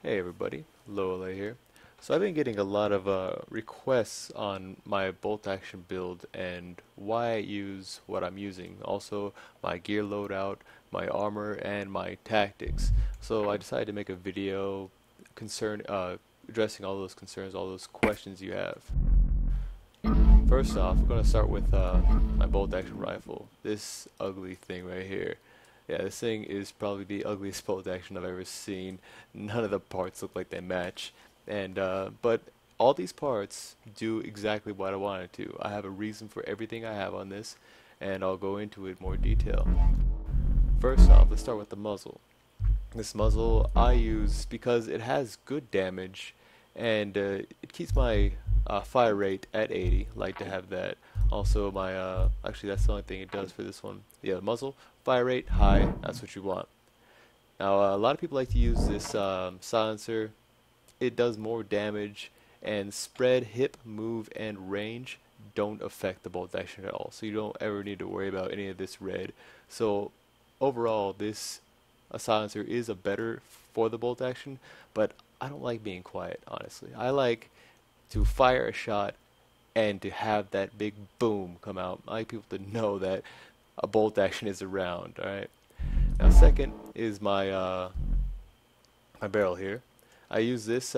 Hey everybody, Loelei here. So I've been getting a lot of requests on my bolt action build and why I use what I'm using. Also my gear loadout, my armor, and my tactics. So I decided to make a video addressing all those concerns, all those questions you have. First off, we're going to start with my bolt action rifle. This ugly thing right here. Yeah, this thing is probably the ugliest bolt action I've ever seen. None of the parts look like they match. But all these parts do exactly what I wanted to. I have a reason for everything I have on this, and I'll go into it in more detail. First off, let's start with the muzzle. This muzzle I use because it has good damage, and it keeps my fire rate at 80. Like to have that. Also, my actually that's the only thing it does for this one. Yeah, muzzle, fire rate high. That's what you want. Now, a lot of people like to use this silencer. It does more damage, and spread, hip, move, and range don't affect the bolt action at all. So you don't ever need to worry about any of this red. So overall, this a silencer is a better for the bolt action, but I don't like being quiet, honestly. I like to fire a shot and to have that big boom come out. I like people to know that a bolt action is around, alright? Now second is my barrel here. I use this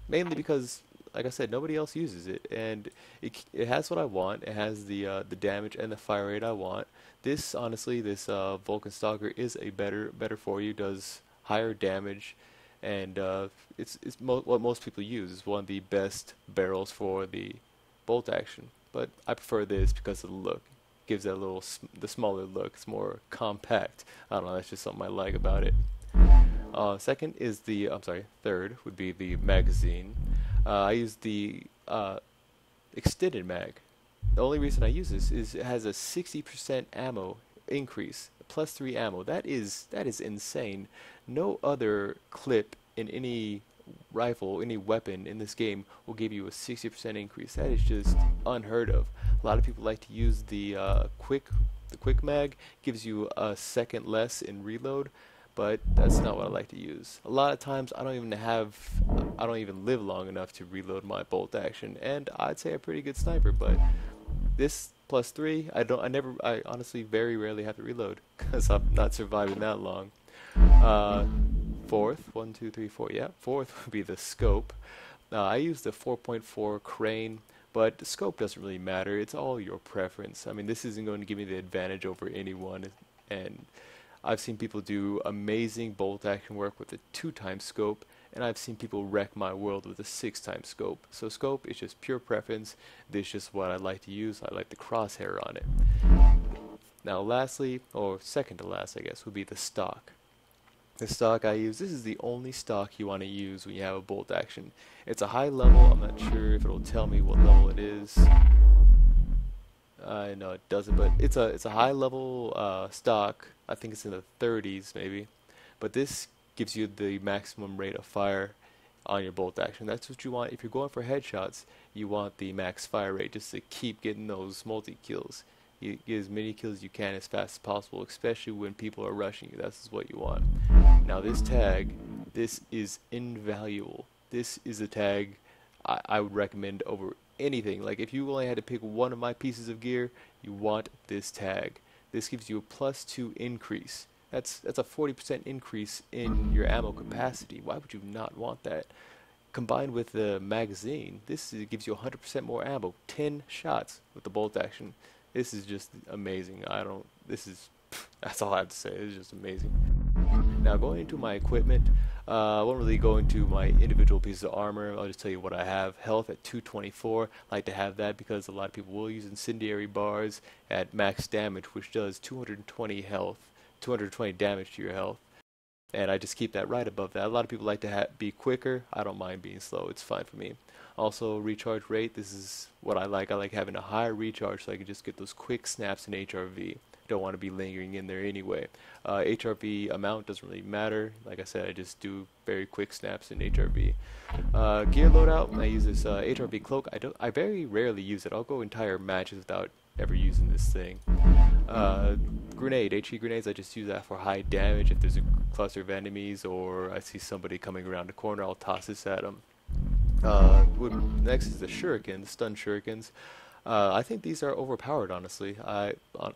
mainly because, like I said, nobody else uses it, and it has what I want. It has the damage and the fire rate I want. This, honestly, this Vulcan Stalker is a better for you. Does higher damage, and what most people use. It's one of the best barrels for the bolt action. But I prefer this because of the look. Gives that the smaller look. It's more compact. I don't know. That's just something I like about it. Second is third would be the magazine. I use the extended mag. The only reason I use this is it has a 60% ammo increase, +3 ammo. That is insane. No other clip in any rifle, any weapon in this game will give you a 60% increase. That is just unheard of. A lot of people like to use the quick mag. Gives you a second less in reload, but that's not what I like to use. A lot of times I don't even live long enough to reload my bolt action, and I'd say a pretty good sniper, but this +3, I honestly very rarely have to reload because I'm not surviving that long. Fourth, one, two, three, four, yeah, fourth would be the scope. I use the 4.4 crane, but the scope doesn't really matter. It's all your preference. I mean, this isn't going to give me the advantage over anyone, and I've seen people do amazing bolt action work with a 2x scope, and I've seen people wreck my world with a 6x scope. So scope is just pure preference. This is just what I like to use. I like the crosshair on it. Now lastly, or second to last I guess, would be the stock. The stock I use, this is the only stock you want to use when you have a bolt action. It's a high level. I'm not sure if it'll tell me what level it is. I know it doesn't, but it's a high level stock. I think it's in the 30s maybe, but this gives you the maximum rate of fire on your bolt action. That's what you want. If you're going for headshots, you want the max fire rate just to keep getting those multi kills. You get as many kills as you can as fast as possible, especially when people are rushing you. That's what you want. Now this tag, this is invaluable. This is a tag I would recommend over anything. Like if you only had to pick one of my pieces of gear, you want this tag. This gives you a +2 increase. That's a 40% increase in your ammo capacity. Why would you not want that? Combined with the magazine, this gives you 100% more ammo. 10 shots with the bolt action. This is just amazing. That's all I have to say. It's just amazing. Now going into my equipment, I won't really go into my individual pieces of armor. I'll just tell you what I have. Health at 224. I like to have that because a lot of people will use incendiary bars at max damage, which does 220 health, 220 damage to your health. And I just keep that right above that. A lot of people like to be quicker. I don't mind being slow. It's fine for me. Also, recharge rate. This is what I like. I like having a higher recharge so I can just get those quick snaps in HRV. Don't want to be lingering in there anyway. HRV amount doesn't really matter. Like I said, I just do very quick snaps in HRV. Gear loadout. I use this HRV cloak. I very rarely use it. I'll go entire matches without ever using this thing. Grenade, HE grenades, I just use that for high damage. If there's cluster of enemies, or I see somebody coming around the corner, I'll toss this at them. Next is the shurikens, stun shurikens. I think these are overpowered, honestly.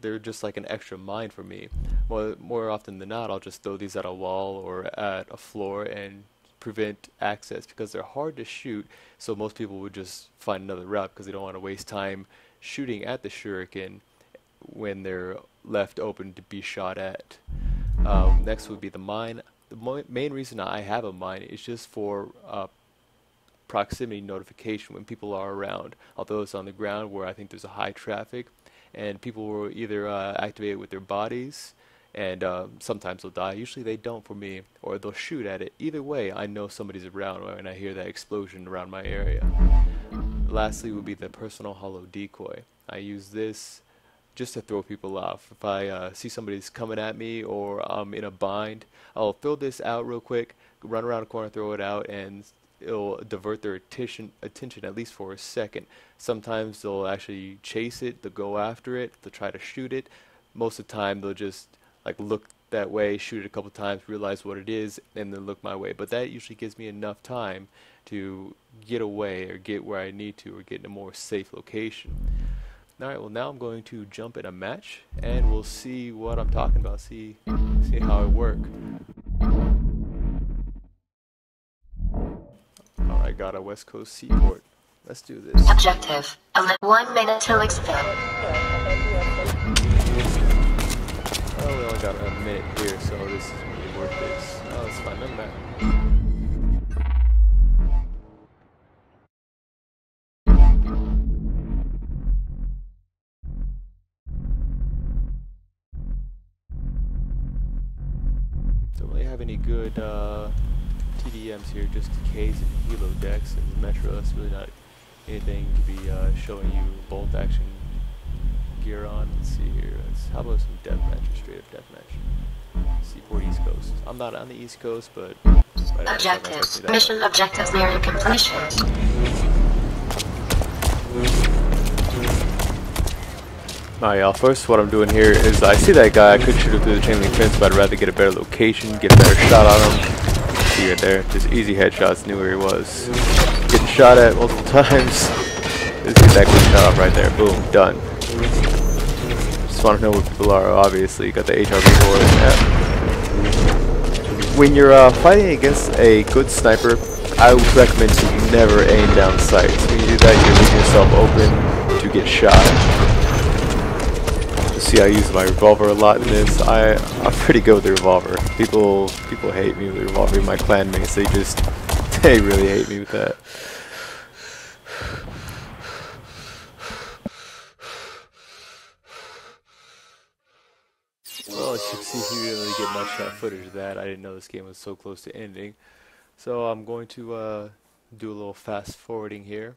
They're just like an extra mine for me. More often than not, I'll just throw these at a wall or at a floor and prevent access because they're hard to shoot. So most people would just find another route because they don't want to waste time shooting at the shuriken when they're left open to be shot at. Next would be the mine. The main reason I have a mine is just for proximity notification when people are around. Although it's on the ground where I think there's a high traffic, and people will either activate it with their bodies, and sometimes they'll die. Usually they don't for me, or they'll shoot at it. Either way, I know somebody's around when I hear that explosion around my area. Lastly would be the personal hollow decoy. I use this just to throw people off. If I see somebody's coming at me or I'm in a bind, I'll throw this out real quick, run around the corner, throw it out, and it'll divert their attention at least for a second. Sometimes they'll actually chase it, they'll go after it, they'll try to shoot it. Most of the time they'll just like look that way, shoot it a couple times, realize what it is, and then look my way. But that usually gives me enough time to get away or get where I need to or get in a more safe location. Alright, well now I'm going to jump in a match and we'll see what I'm talking about, see how it works. Alright, got a West Coast seaport. Let's do this. Objective. 1 minute till expand. Oh, we only got a minute here, so this is really worth this. Oh, it's fine, doesn't matter. Don't really have any good TDMs here, just decays and helo decks and Metro. That's really not anything to be showing you bolt action gear on. Let's see here. How about some deathmatch, straight up deathmatch? Seaport East Coast. I'm not on the East Coast, but objectives. Mission objectives near completion. Alright, y'all. First, what I'm doing here is I see that guy. I could shoot him through the chain link fence, but I'd rather get a better location, get a better shot on him. See right there, just easy headshots. Knew where he was. Getting shot at multiple times. Just get that quick shot off right there. Boom, done. Just want to know where people are. Obviously, got the HRV for it. Yeah. When you're fighting against a good sniper, I would recommend to never aim down sights. When you do that, you're leaving yourself open to get shot. See, I use my revolver a lot in this. I'm pretty good with the revolver. People hate me with the revolver. My clanmates, they really hate me with that. Well, as you can see, you didn't really get much footage of that. I didn't know this game was so close to ending. So I'm going to do a little fast forwarding here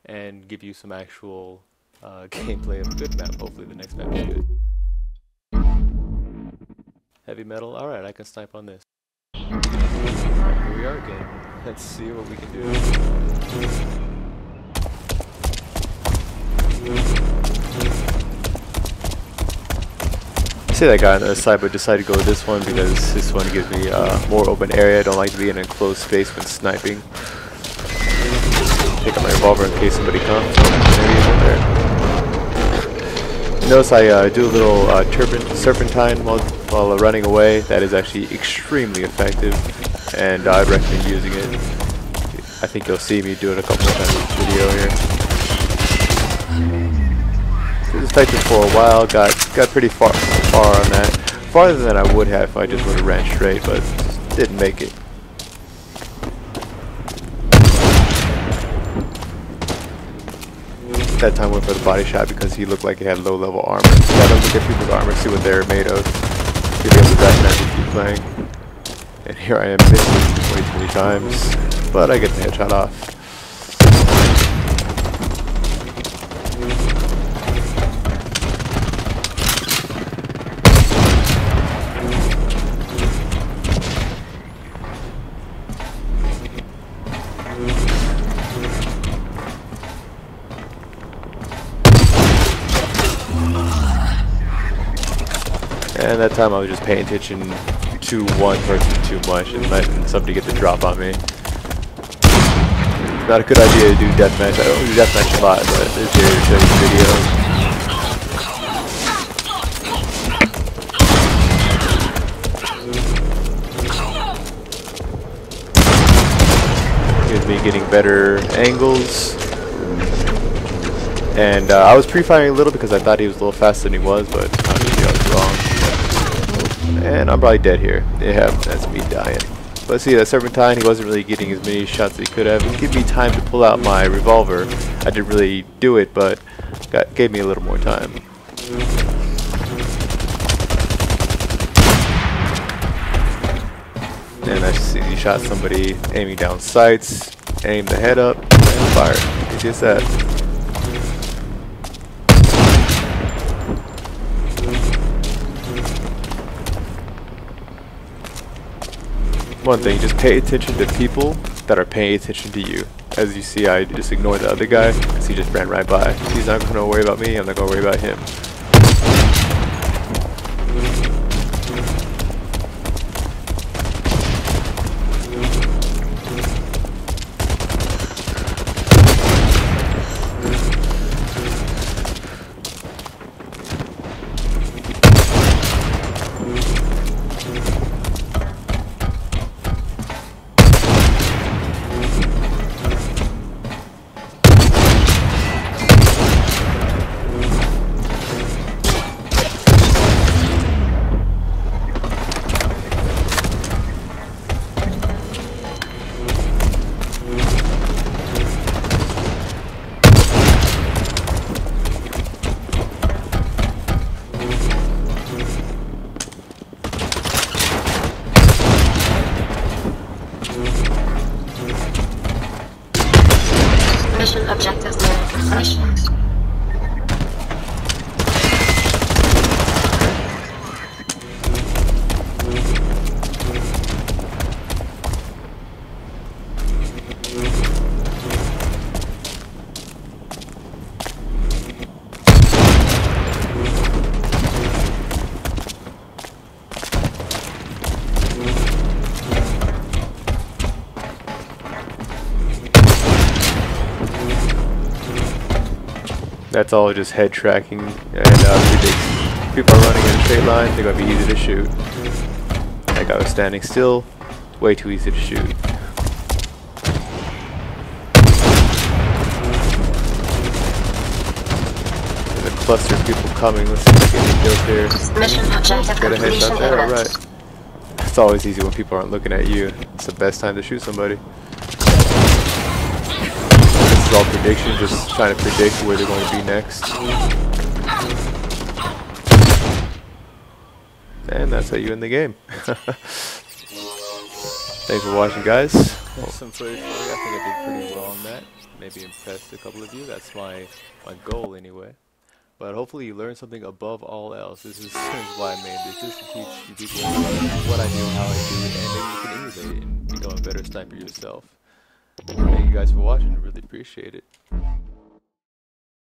and give you some actual gameplay of a good map. Hopefully the next map is good. Heavy metal. Alright, I can snipe on this. Here we are again. Let's see what we can do. I see that guy on the other side, but decided to go with this one because this one gives me more open area. I don't like to be in a enclosed space when sniping. Take out my revolver in case somebody comes. Maybe he's in there. Notice I do a little serpentine while running away. That is actually extremely effective, and I'd recommend using it. I think you'll see me do it a couple of times in this video here. Did this tactic for a while, got pretty far on that. Farther than I would have if I just would have ran straight, but just didn't make it. That time went for the body shot because he looked like he had low level armor. So gotta look at people's armor, see what they're made of. Be able to deathmatch and keep playing. And here I am missing way too many times, but I get the headshot off. And that time I was just paying attention 2 1 versus too much and letting somebody get the drop on me. Not a good idea to do deathmatch. I don't do deathmatch a lot, but it's here to show you videos. Here's me getting better angles. And I was pre-firing a little because I thought he was a little faster than he was, but obviously I was wrong. And I'm probably dead here. Yeah, that's me dying. But see, that serpentine, he wasn't really getting as many shots as he could have. It gave me time to pull out my revolver. I didn't really do it, but gave me a little more time. And I see he shot somebody aiming down sights, aimed the head up, and fired. Easy as that. One thing, just pay attention to people that are paying attention to you. As you see, I just ignored the other guy because he just ran right by. He's not going to worry about me, I'm not going to worry about him. Mission objectives near completion. That's all just head tracking, and people are running in a straight line, they're going to be easy to shoot. That guy was standing still, way too easy to shoot. There's a cluster of people coming, let's see if I get any kills here. Mission objective Got a headshot completion there, imminent. alright. It's always easy when people aren't looking at you. It's the best time to shoot somebody. This is all prediction, just trying to predict where they're going to be next. And that's how you end the game. Thanks for watching, guys. Some footage for you. I think I did pretty well on that. Maybe impressed a couple of you. That's my goal anyway. But hopefully you learned something above all else. This is why I made this. Just to teach you people what I do, how I do it, and maybe you can emulate it and become a better sniper yourself. Thank you guys for watching. I really appreciate it.